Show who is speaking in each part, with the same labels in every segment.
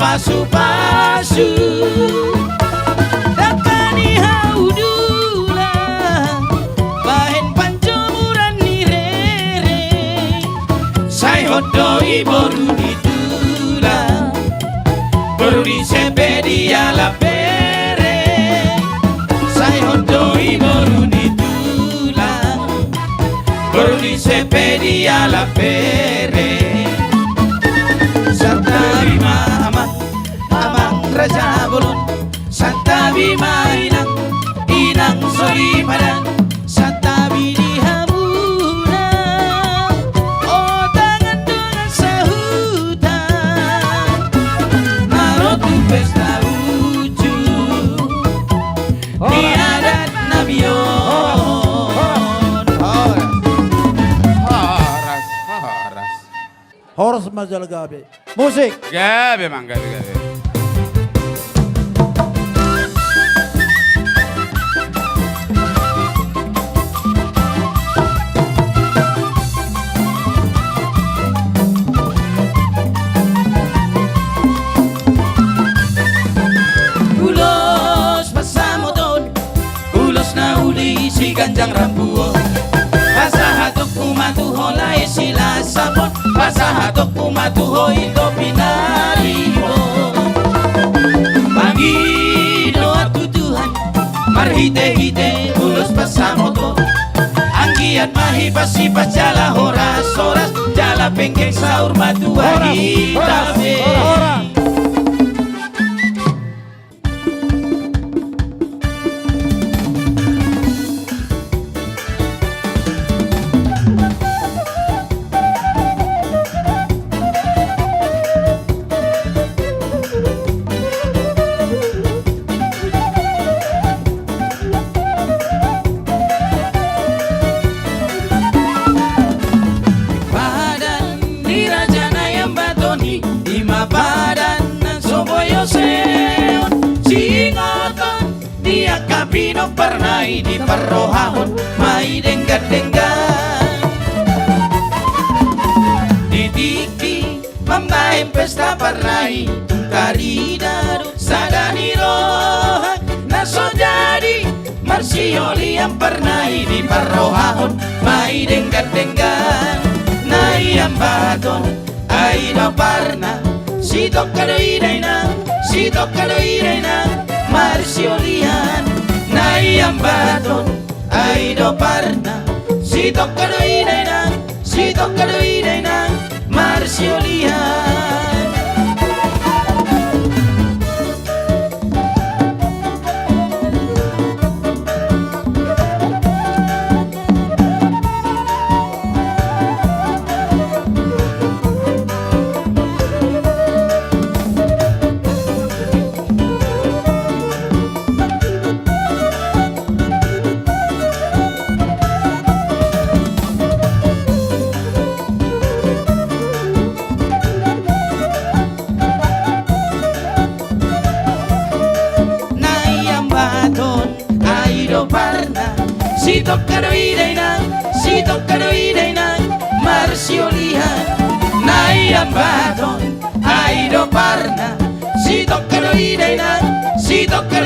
Speaker 1: pasu-pasu dakani haudula bahen pancomuran ni rere sai hodoi boru ditula boru di sepedi ala pere sai hodoi boru ditula boru di sepedi ala pere Santa Bima amang raja bulun Santa Bima inang sori padan Santa Bini hamuna oh tangan dengan sahutan marotu pesta lucu di adat nabion
Speaker 2: Horas.
Speaker 3: Horas Majal Gabe. Musik.
Speaker 2: Gabe mang gabe.
Speaker 1: Ulos pasamodon ulos na uli si Ganjang Rambuo pasahatok kumatuho lai sila sabon pasahatok kumatuho ito pinaribo Panginoon at tutuhan marhite-hite ulos pasamodon anggiat mahipasipas jala horas-horas jala pengkeng saur matua hitabe badan ng soboyo seon singoton dia kabino pernai di perrohahon mai denggat-denggat di tiki mambaim pesta pernai taridaru sadani rohan naso jadi marsioli yang pernai di perrohahon mai denggat-denggat nai ambaton ai no parna si toccano irena marsiolian nai ambaton ai do parna si toccano irena marsiolian si toccano irena marsiolian nai ambaton ai do parna si toccano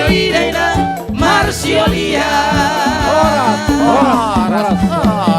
Speaker 1: irena marsiolian
Speaker 3: Horas.